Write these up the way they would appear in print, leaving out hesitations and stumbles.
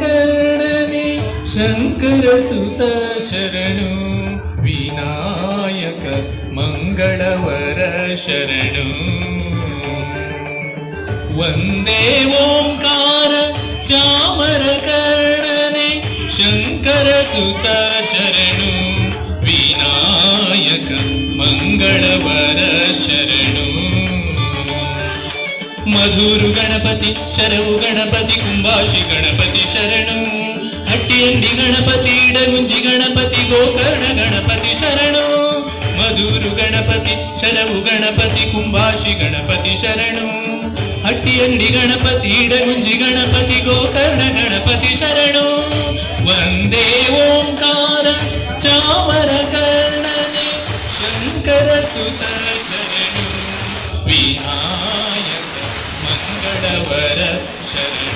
कर्णने शंकर सुत शरणु विनायक मंगलवर शरणु वंदे ओंकार चामर कर्णने शंकर सुत शरणु विनायक मंगलवर शरणु मधुरु गणपति शरवु गणपति कुंभाशि गणपति शरणु हट्टियंडी गणपति इडगुंजि गणपति गोकर्ण गणपति शरणु मधुरु गणपति शरवु गणपति कुंभाशि गणपति शरणु हट्टियंडी गणपति इडगुंजि गणपति गोकर्ण गणपति शरणु वंदे ओंकार चामर कर्णने शंकर सुत शरणु विनायक मंगलवर शरणु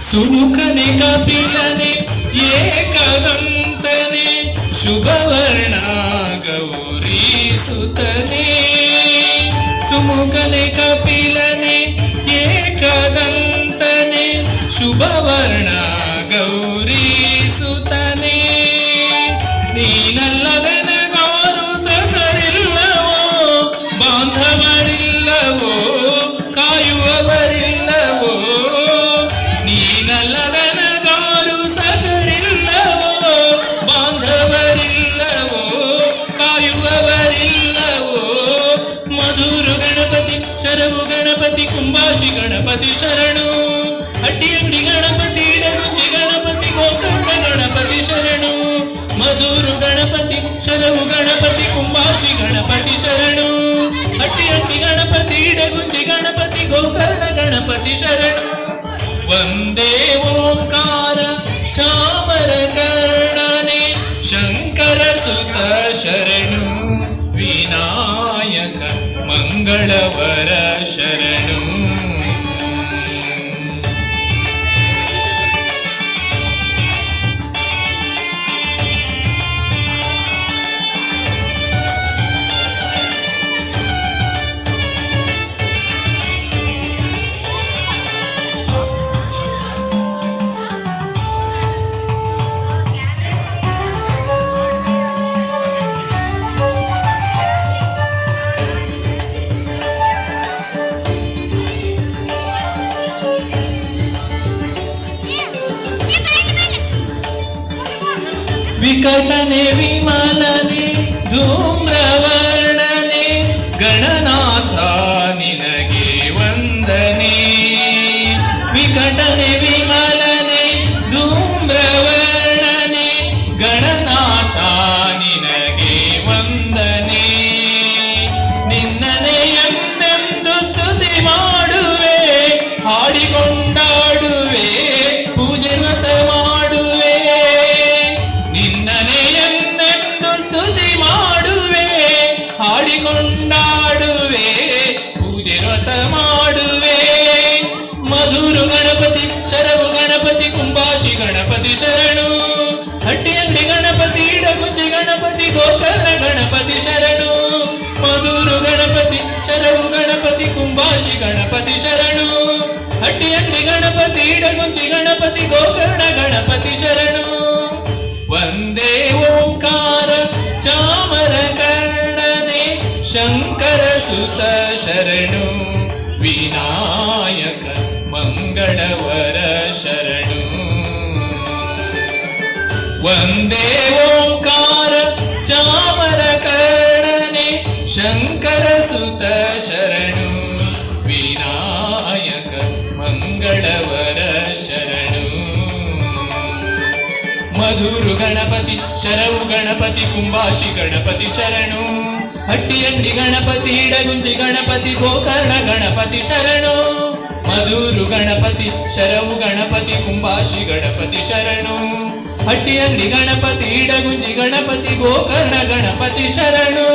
सुमुखने कपिलने एकदंतने शुभवर्णा गौरी सुतने सुमुखने कपिलने एकदंतने शुभवर्णा गौरी सुतने ನೀನಲ್ಲದನ ಗಾರು ಸಕರಿಲ್ಲವೋ ಬಾಂಧವರಿಲ್ಲವೋ ಕಾಯುವವರಿಲ್ಲವೋ ನೀನಲ್ಲದನ ಗಾರು ಸಕರಿಲ್ಲವೋ ಬಾಂಧವರಿಲ್ಲವೋ ಕಾಯುವವರಿಲ್ಲವೋ ಮಧುರು ಗಣಪತಿ ಶರವು ಗಣಪತಿ ಕುಂಭಾಶಿ ಗಣಪತಿ ಶರಣು ಹಟ್ಟಿಯಂಡಿ ಗಣಪತಿ ಇಡಗುಂಜಿ ಗಣಪತಿ ಗೋಕರ್ಣ ಗಣಪತಿ ಶರಣು मधुरु गणपति शरवु गणपति कुंभाशि गणपति शरणु हट्टियंडी गणपति इडगुंजि गणपति गोकर्ण गणपति शरणु वंदे ओंकार चामर कर्णने शंकर सुत शरणु विनायक मंगलवर शरणु विकटने विमलने धूम्रवर्णने गणनाथ निनगे वंदने विकटने विमलने धूम्रवर्णने गणनाथ निनगे वंदने निन्नने ಎಂದೆಂದು ಸ್ತುತಿ ಮಾಡುವೆ ಹಾಡಿಕೊಂಡಾಡುವೆ ಪೂಜೆ ವ್ರತ ಮಾಡುವೆ ಹಾಡಿಕೊಂಡಾಡುವೆ ಪೂಜೆ ವ್ರತ ಮಾಡುವೆ ಮಧುರು ಗಣಪತಿ ಶರವು ಗಣಪತಿ ಕುಂಭಾಶಿ ಗಣಪತಿ ಶರಣು ಹಟ್ಟಿಯಂಡಿ ಗಣಪತಿ ಇಡಗುಂಜಿ ಗಣಪತಿ ಗೋಕರ್ಣ ಗಣಪತಿ ಶರಣು ಮಧುರು ಗಣಪತಿ ಶರವು ಗಣಪತಿ ಕುಂಭಾಶಿ ಗಣಪತಿ ಶರಣು ಹಟ್ಟಿಯಂಡಿ ಗಣಪತಿ ಇಡಗುಂಜಿ ಗಣಪತಿ ಗೋಕರ್ಣ ಗಣಪತಿ ಶರಣು ವಂದೇ ಓಂಕಾರ ಚಾಮರ कर्णने शंकर सुत शरणु विनायक मंगलवर शरणु वंदे ओंकार चामर कर्णने शंकर सुत शरणु विनायक मंगलवर शरणु मधुरु गणपति शरवु गणपति कुंभाशि गणपति शरणु ಹಟ್ಟಿಯಂಡಿ ಗಣಪತಿ ಇಡಗುಂಜಿ ಗಣಪತಿ ಗೋಕರ್ಣ ಗಣಪತಿ ಶರಣು ಮಧುರು ಗಣಪತಿ ಶರವು ಗಣಪತಿ ಕುಂಬಾಶಿ ಗಣಪತಿ ಶರಣು ಹಟ್ಟಿಯಂಡಿ ಗಣಪತಿ ಇಡಗುಂಜಿ ಗಣಪತಿ ಗೋಕರ್ಣ ಗಣಪತಿ ಶರಣು